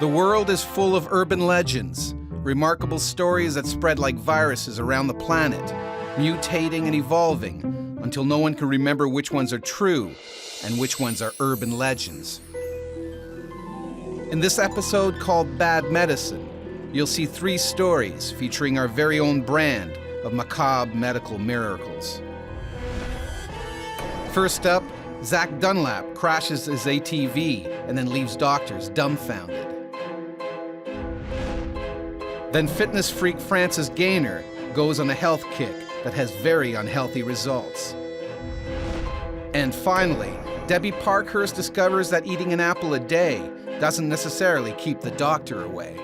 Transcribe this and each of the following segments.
The world is full of urban legends, remarkable stories that spread like viruses around the planet, mutating and evolving until no one can remember which ones are true and which ones are urban legends. In this episode called Bad Medicine, you'll see 3 stories featuring our very own brand of macabre medical miracles. First up, Zack Dunlap crashes his ATV and then leaves doctors dumbfounded. Then fitness freak Francis Gaynor goes on a health kick that has very unhealthy results. And finally, Debbie Parkhurst discovers that eating an apple a day doesn't necessarily keep the doctor away.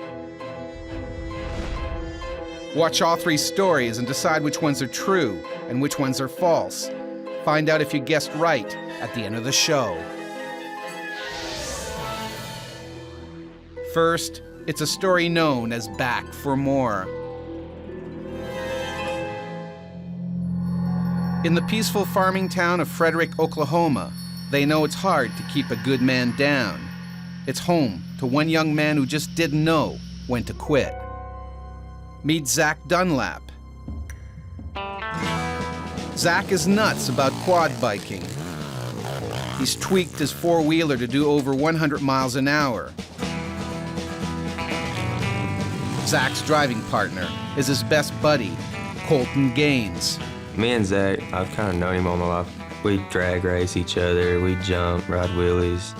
Watch all 3 stories and decide which ones are true and which ones are false. Find out if you guessed right at the end of the show. First, it's a story known as Back for More. In the peaceful farming town of Frederick, Oklahoma, they know it's hard to keep a good man down. It's home to one young man who just didn't know when to quit. Meet Zack Dunlap. Zack is nuts about quad biking. He's tweaked his 4-wheeler to do over 100 miles an hour. Zack's driving partner is his best buddy, Colton Gaines. Me and Zack, I've kind of known him all my life. We drag race each other, we jump, ride wheelies.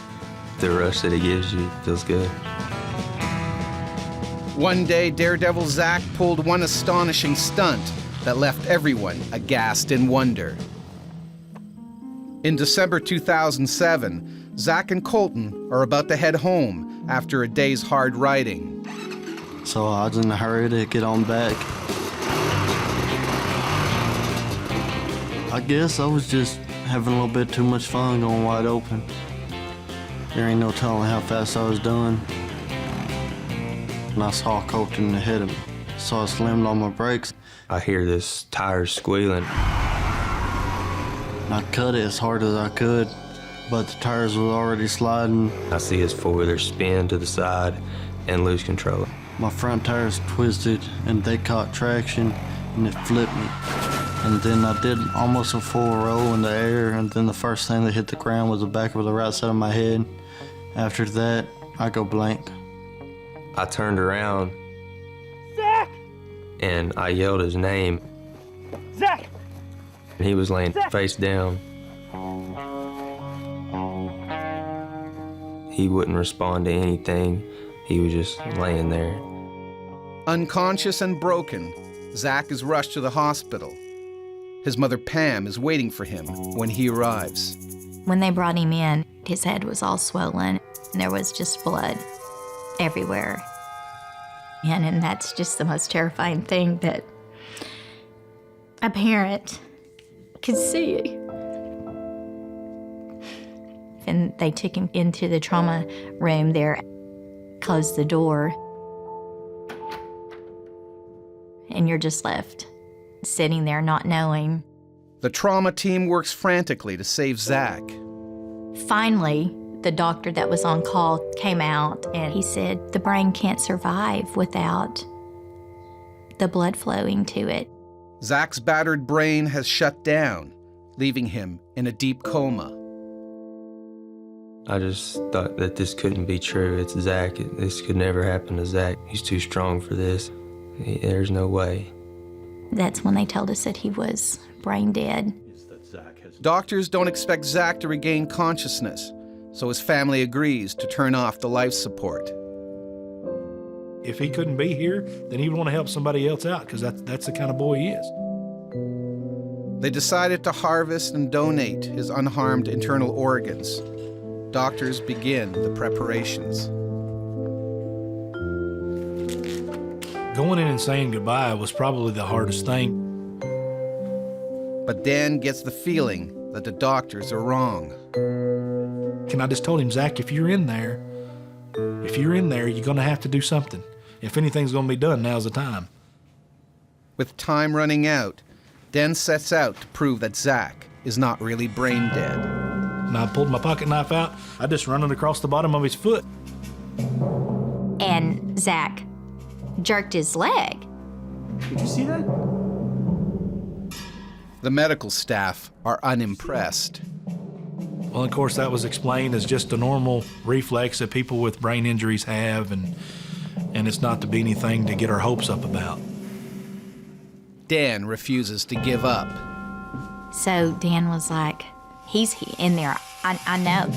The rush that it gives you feels good. One day, Daredevil Zack pulled one astonishing stunt that left everyone aghast in wonder. In December 2007, Zack and Colton are about to head home after a day's hard riding. So I was in a hurry to get on back. I guess I was just having a little bit too much fun going wide open. There ain't no telling how fast I was doing. And I saw Colton ahead of me, so I slammed on my brakes. I hear this tire squealing. I cut it as hard as I could, but the tires were already sliding. I see his 4-wheeler spin to the side and lose control. My front tires twisted and they caught traction and it flipped me. And then I did almost a full roll in the air, and then the first thing that hit the ground was the back of the right side of my head. After that, I go blank. I turned around. Zack! And I yelled his name. Zack! And he was laying Zack! face down. He wouldn't respond to anything. He was just laying there. Unconscious and broken, Zack is rushed to the hospital. His mother Pam is waiting for him when he arrives. When they brought him in, his head was all swollen, and there was just blood everywhere. And that's just the most terrifying thing that a parent can see. And they took him into the trauma room there, closed the door, and you're just left sitting there not knowing. The trauma team works frantically to save Zack. Finally, the doctor that was on call came out and he said the brain can't survive without the blood flowing to it. Zack's battered brain has shut down, leaving him in a deep coma. I just thought that this couldn't be true. It's Zack. This could never happen to Zack. He's too strong for this. There's no way. That's when they told us that he was brain dead. Doctors don't expect Zack to regain consciousness, so his family agrees to turn off the life support. If he couldn't be here, then he would want to help somebody else out, because that's the kind of boy he is. They decided to harvest and donate his unharmed internal organs. Doctors begin the preparations. Going in and saying goodbye was probably the hardest thing. But Dan gets the feeling that the doctors are wrong. And I just told him, Zack, if you're in there, you're going to have to do something. If anything's going to be done, now's the time. With time running out, Dan sets out to prove that Zack is not really brain dead. And I pulled my pocket knife out. I just run it across the bottom of his foot. Zack jerked his leg. Did you see that? The medical staff are unimpressed. Well, of course, that was explained as just a normal reflex that people with brain injuries have, and it's not to be anything to get our hopes up about. Dan refuses to give up. So Dan was like, he's in there. I know.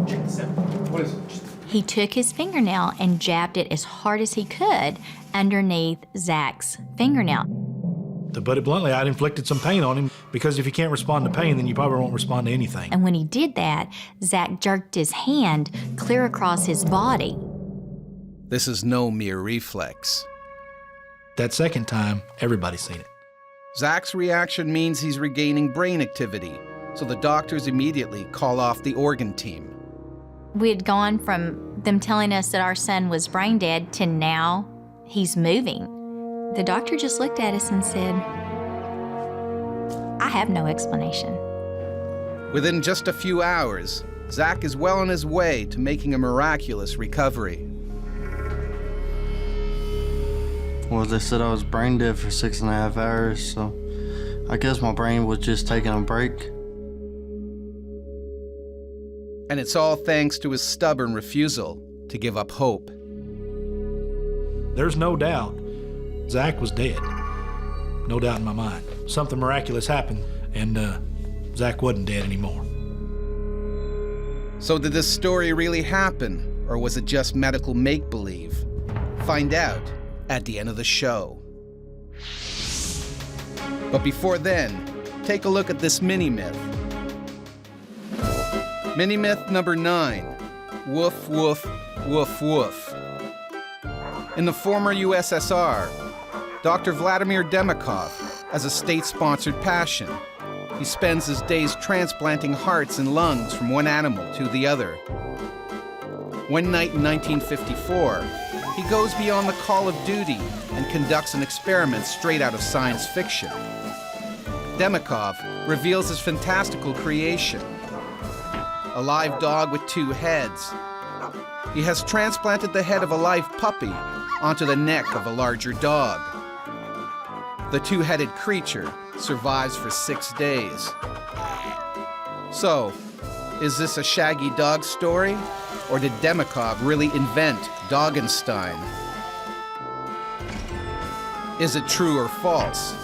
Check this out. What is it? He took his fingernail and jabbed it as hard as he could underneath Zack's fingernail. To put it bluntly, I'd inflicted some pain on him, because if you can't respond to pain, then you probably won't respond to anything. And when he did that, Zack jerked his hand clear across his body. This is no mere reflex. That second time, everybody's seen it. Zack's reaction means he's regaining brain activity, so the doctors immediately call off the organ team. We had gone from them telling us that our son was brain dead to now he's moving. The doctor just looked at us and said, I have no explanation. Within just a few hours, Zack is well on his way to making a miraculous recovery. Well, they said I was brain dead for 6.5 hours, so I guess my brain was just taking a break. And it's all thanks to his stubborn refusal to give up hope. There's no doubt Zack was dead. No doubt in my mind. Something miraculous happened, and Zack wasn't dead anymore. So did this story really happen, or was it just medical make-believe? Find out at the end of the show. But before then, take a look at this mini-myth. Mini-myth number 9, woof, woof, woof, woof. In the former USSR, Dr. Vladimir Demikov has a state-sponsored passion. He spends his days transplanting hearts and lungs from one animal to the other. One night in 1954, he goes beyond the call of duty and conducts an experiment straight out of science fiction. Demikov reveals his fantastical creation, a live dog with 2 heads. He has transplanted the head of a live puppy onto the neck of a larger dog. The 2-headed creature survives for 6 days. So, is this a shaggy dog story? Or did Demikov really invent Doggenstein? Is it true or false?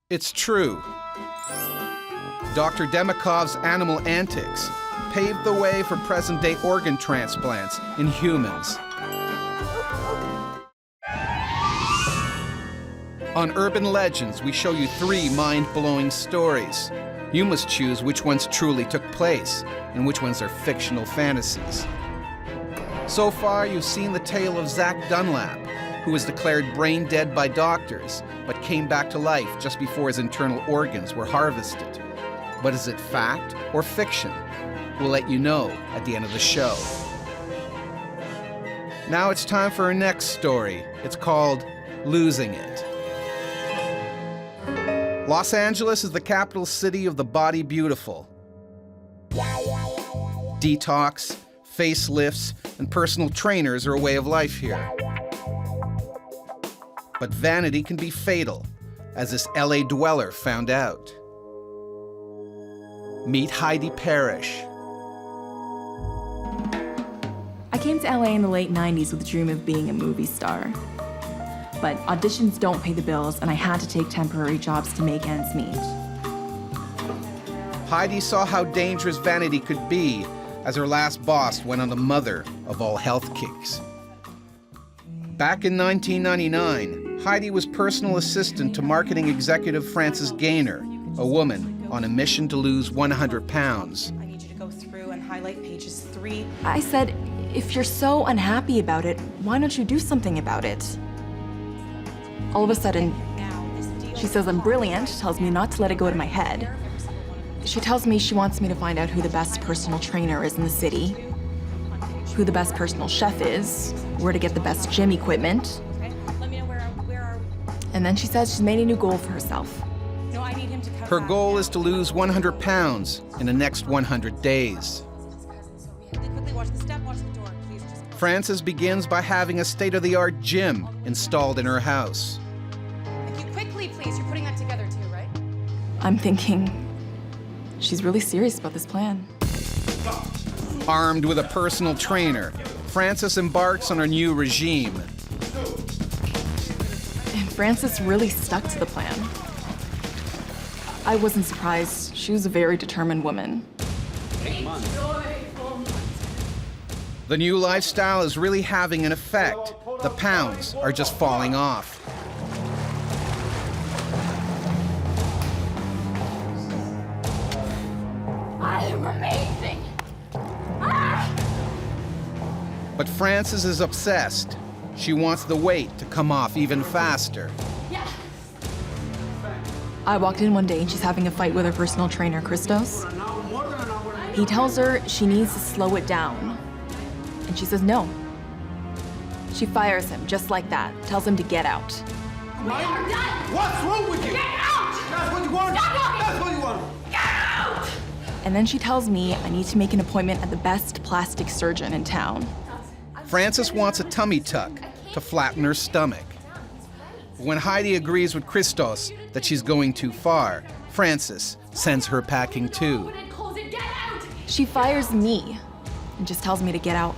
It's true. Dr. Demikov's animal antics paved the way for present-day organ transplants in humans. On Urban Legends, we show you 3 mind-blowing stories. You must choose which ones truly took place and which ones are fictional fantasies. So far, you've seen the tale of Zack Dunlap, who was declared brain dead by doctors, but came back to life just before his internal organs were harvested. But is it fact or fiction? We'll let you know at the end of the show. Now it's time for our next story. It's called Losing It. Los Angeles is the capital city of the body beautiful. Detox, facelifts, and personal trainers are a way of life here. But vanity can be fatal, as this LA dweller found out. Meet Heidi Parrish. I came to LA in the late 90s with a dream of being a movie star. But auditions don't pay the bills, and I had to take temporary jobs to make ends meet. Heidi saw how dangerous vanity could be as her last boss went on the mother of all health kicks. Back in 1999, Heidi was personal assistant to marketing executive Frances Gaynor, a woman on a mission to lose 100 pounds. I need you to go through and highlight pages 3. I said, if you're so unhappy about it, why don't you do something about it? All of a sudden, she says I'm brilliant, tells me not to let it go to my head. She tells me she wants me to find out who the best personal trainer is in the city, who the best personal chef is, where to get the best gym equipment. And then she says she's made a new goal for herself. No, I need him to come Her back goal now. is to lose 100 pounds in the next 100 days. Quickly watch the step, watch the door, please. Just... Frances begins by having a state-of-the-art gym installed in her house. If you quickly, please. You're putting that together too, right? I'm thinking she's really serious about this plan. Armed with a personal trainer, Frances embarks on her new regime. And Frances really stuck to the plan. I wasn't surprised. She was a very determined woman. The new lifestyle is really having an effect. The pounds are just falling off. I am amazing. But Frances is obsessed. She wants the weight to come off even faster. I walked in one day and she's having a fight with her personal trainer, Christos. He tells her she needs to slow it down. And she says no. She fires him just like that, tells him to get out. We are done. What's wrong with you? Get out! That's what you want? Stop talking! That's what you want? Get out! And then she tells me I need to make an appointment at the best plastic surgeon in town. Frances wants a tummy tuck to flatten her stomach. When Heidi agrees with Christos that she's going too far, Frances sends her packing too. She fires me and just tells me to get out.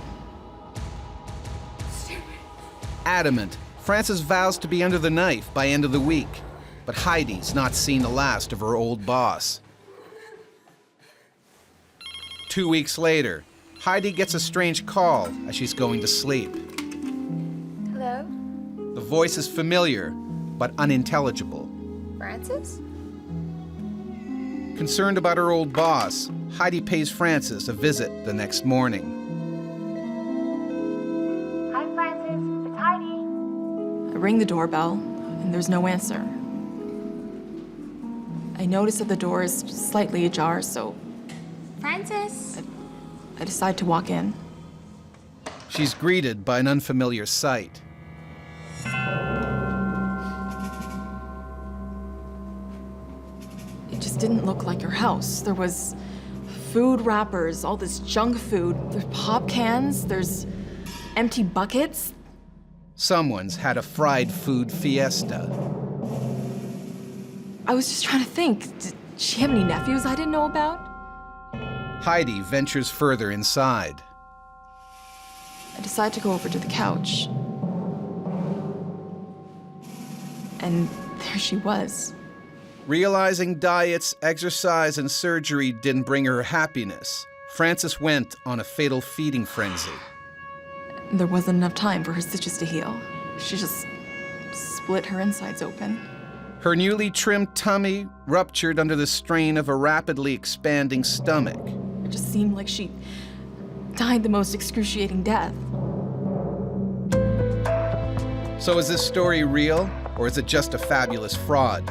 Adamant, Frances vows to be under the knife by end of the week, but Heidi's not seen the last of her old boss. 2 weeks later, Heidi gets a strange call as she's going to sleep. Hello? The voice is familiar, but unintelligible. Frances? Concerned about her old boss, Heidi pays Frances a visit the next morning. Hi, Frances. It's Heidi. I ring the doorbell and there's no answer. I notice that the door is slightly ajar, so Frances? I decide to walk in. She's greeted by an unfamiliar sight. It just didn't look like her house. There was food wrappers, all this junk food. There's pop cans, there's empty buckets. Someone's had a fried food fiesta. I was just trying to think, did she have any nephews I didn't know about? Heidi ventures further inside. I decide to go over to the couch. And there she was. Realizing diets, exercise, and surgery didn't bring her happiness, Frances went on a fatal feeding frenzy. There wasn't enough time for her stitches to heal. She just split her insides open. Her newly trimmed tummy ruptured under the strain of a rapidly expanding stomach. It just seemed like she died the most excruciating death. So is this story real, or is it just a fabulous fraud?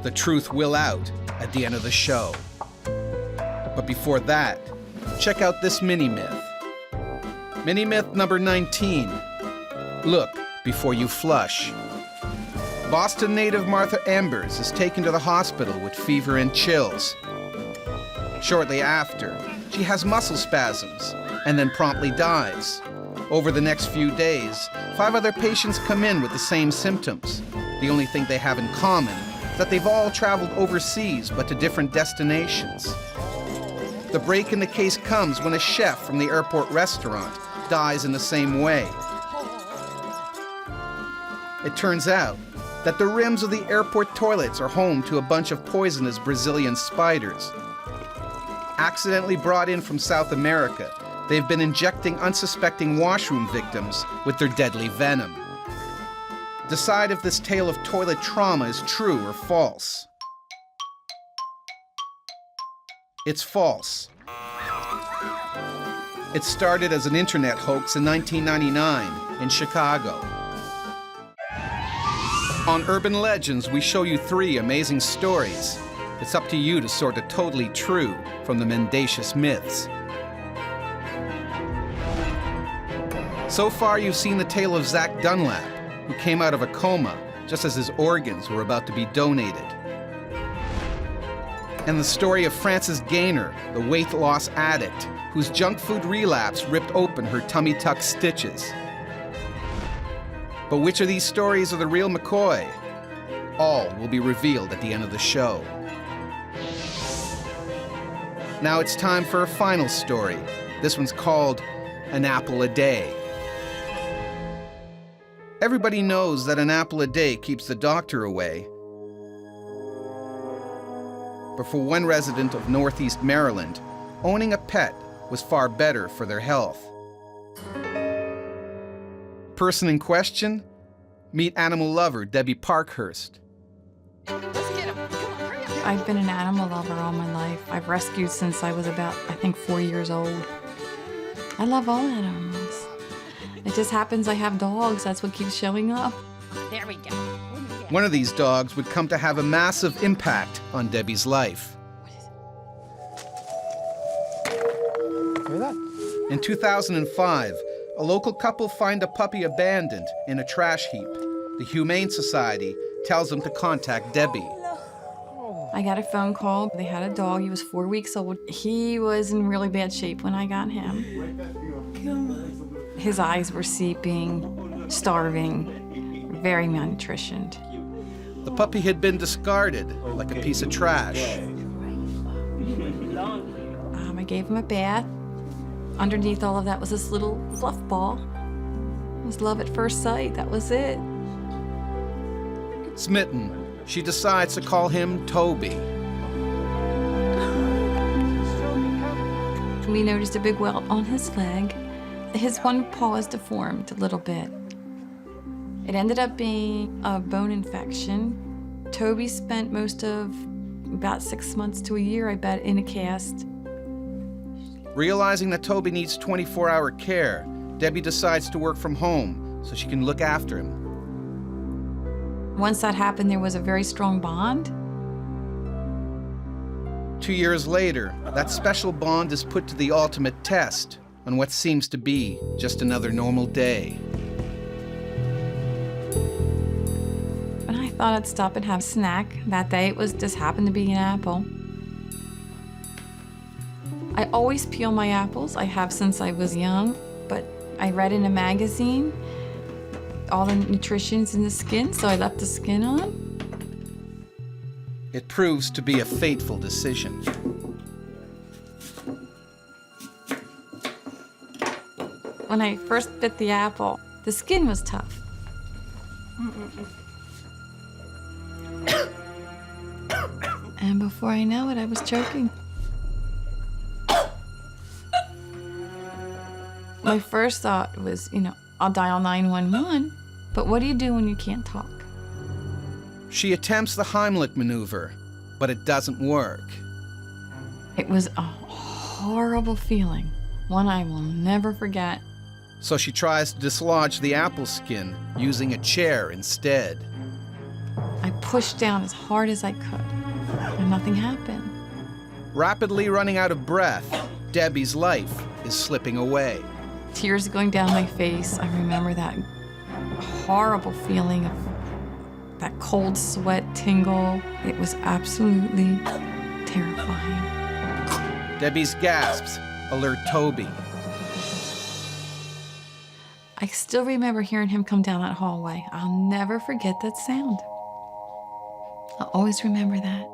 The truth will out at the end of the show. But before that, check out this mini-myth. Mini-myth number 19. Look before you flush. Boston native Martha Embers is taken to the hospital with fever and chills. Shortly after, she has muscle spasms and then promptly dies. Over the next few days, 5 other patients come in with the same symptoms. The only thing they have in common is that they've all traveled overseas but to different destinations. The break in the case comes when a chef from the airport restaurant dies in the same way. It turns out that the rims of the airport toilets are home to a bunch of poisonous Brazilian spiders. Accidentally brought in from South America, they've been injecting unsuspecting washroom victims with their deadly venom. Decide if this tale of toilet trauma is true or false. It's false. It started as an internet hoax in 1999 in Chicago. On Urban Legends, we show you 3 amazing stories. It's up to you to sort the totally true from the mendacious myths. So far, you've seen the tale of Zack Dunlap, who came out of a coma just as his organs were about to be donated. and the story of Frances Gaynor, the weight loss addict, whose junk food relapse ripped open her tummy tuck stitches. But which of these stories are the real McCoy? All will be revealed at the end of the show. Now it's time for a final story. This one's called An Apple a Day. Everybody knows that an apple a day keeps the doctor away. But for one resident of Northeast Maryland, owning a pet was far better for their health. Person in question? Meet animal lover Debbie Parkhurst. Let's get him. Come on, hurry up. I've been an animal lover all my life. I've rescued since I was about, I think, 4 years old. I love all animals. It just happens I have dogs. That's what keeps showing up. There we go. One of these dogs would come to have a massive impact on Debbie's life. Hear that? In 2005, a local couple find a puppy abandoned in a trash heap. The Humane Society tells them to contact Debbie. I got a phone call. They had a dog. He was 4 weeks old. He was in really bad shape when I got him. His eyes were seeping, starving, very malnutritioned. The puppy had been discarded like a piece of trash. I gave him a bath. Underneath all of that was this little fluff ball. It was love at first sight. That was it. Smitten, she decides to call him Toby. We noticed a big welt on his leg. His one paw is deformed a little bit. It ended up being a bone infection. Toby spent most of about 6 months to a year, I bet, in a cast. Realizing that Toby needs 24-hour care, Debbie decides to work from home so she can look after him. Once that happened, there was a very strong bond. 2 years later, that special bond is put to the ultimate test on what seems to be just another normal day. And I thought I'd stop and have a snack. That day it was just happened to be an apple. I always peel my apples. I have since I was young, but I read in a magazine all the nutrition's in the skin, so I left the skin on. It proves to be a fateful decision. When I first bit the apple, the skin was tough. And before I know it, I was choking. My first thought was, I'll dial 911, but what do you do when you can't talk? She attempts the Heimlich maneuver, but it doesn't work. It was a horrible feeling, one I will never forget. So she tries to dislodge the apple skin using a chair instead. I pushed down as hard as I could, and nothing happened. Rapidly running out of breath, Debbie's life is slipping away. Tears going down my face. I remember that horrible feeling of that cold sweat tingle. It was absolutely terrifying. Debbie's gasps alert Toby. I still remember hearing him come down that hallway. I'll never forget that sound. I'll always remember that.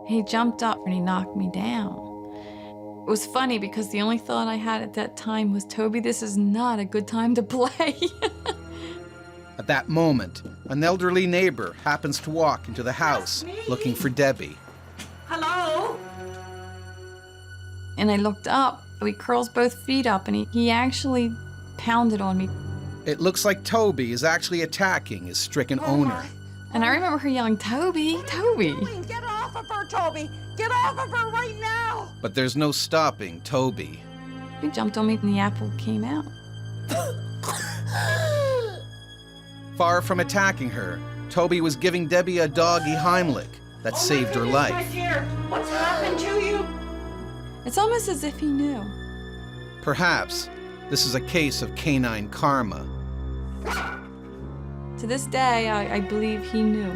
He jumped up and he knocked me down. It was funny because the only thought I had at that time was, Toby, this is not a good time to play. At that moment, an elderly neighbor happens to walk into the house looking for Debbie. Hello? And I looked up. He curls both feet up and he actually pounded on me. It looks like Toby is actually attacking his stricken owner. And I remember her yelling, Toby, Toby. Get off of her, Toby! Get off of her right now! But there's no stopping Toby. He jumped on me and the apple came out. Far from attacking her, Toby was giving Debbie a doggy Heimlich that saved her life. My dear, what's happened to you? It's almost as if he knew. Perhaps this is a case of canine karma. To this day, I believe he knew.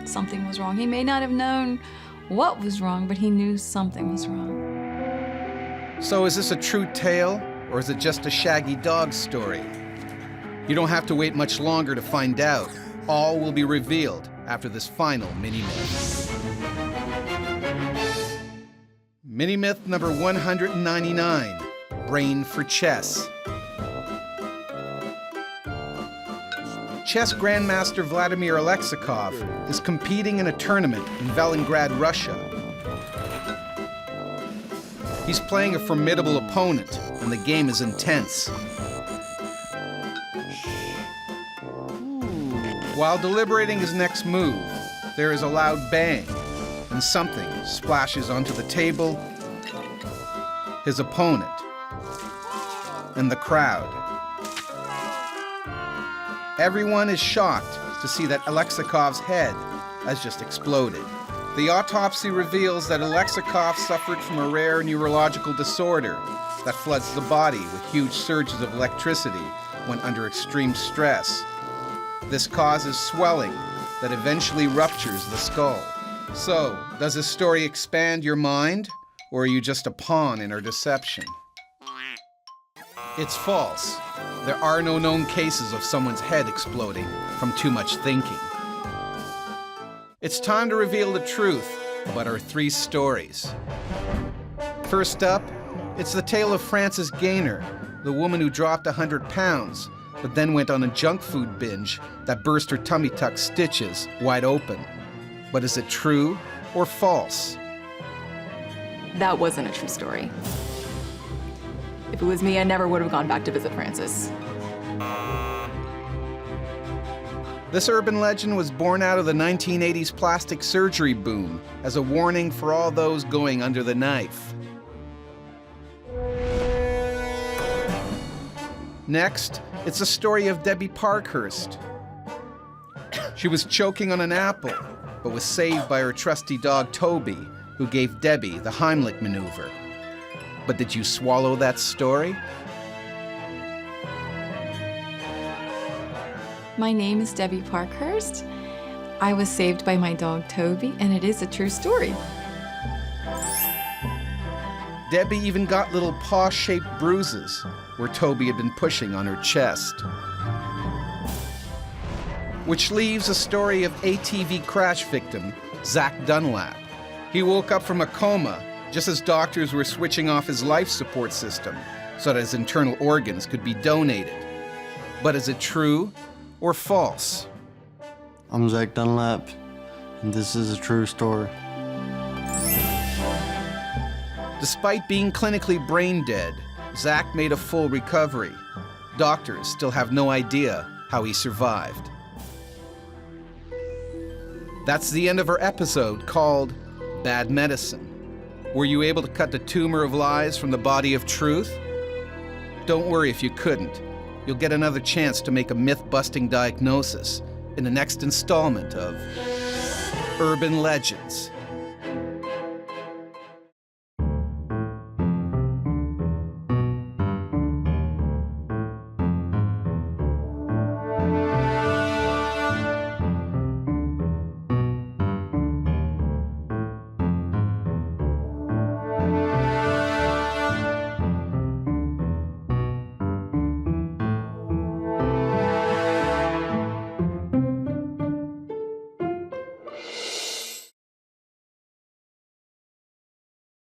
something was wrong. He may not have known what was wrong, but he knew something was wrong. So is this a true tale, or is it just a shaggy dog story? You don't have to wait much longer to find out. All will be revealed after this final mini-myth. Mini-myth number 199, Brain for Chess. Chess Grandmaster Vladimir Alexikov is competing in a tournament in Stalingrad, Russia. He's playing a formidable opponent, and the game is intense. While deliberating his next move, there is a loud bang, and something splashes onto the table, his opponent, and the crowd. Everyone is shocked to see that Alexikov's head has just exploded. The autopsy reveals that Alexikov suffered from a rare neurological disorder that floods the body with huge surges of electricity when under extreme stress. This causes swelling that eventually ruptures the skull. So, does this story expand your mind, or are you just a pawn in her deception? It's false. There are no known cases of someone's head exploding from too much thinking. It's time to reveal the truth about our three stories. First up, it's the tale of Frances Gaynor, the woman who dropped 100 pounds, but then went on a junk food binge that burst her tummy tuck stitches wide open. But is it true or false? That wasn't a true story. If it was me, I never would have gone back to visit Frances. This urban legend was born out of the 1980s plastic surgery boom as a warning for all those going under the knife. Next, it's the story of Debbie Parkhurst. She was choking on an apple, but was saved by her trusty dog Toby, who gave Debbie the Heimlich maneuver. But did you swallow that story? My name is Debbie Parkhurst. I was saved by my dog Toby, and it is a true story. Debbie even got little paw-shaped bruises where Toby had been pushing on her chest. Which leaves a story of ATV crash victim Zack Dunlap. He woke up from a coma just as doctors were switching off his life support system so that his internal organs could be donated. But is it true or false? I'm Zack Dunlap, and this is a true story. Despite being clinically brain dead, Zack made a full recovery. Doctors still have no idea how he survived. That's the end of our episode called Bad Medicine. Were you able to cut the tumor of lies from the body of truth? Don't worry if you couldn't. You'll get another chance to make a myth-busting diagnosis in the next installment of Urban Legends.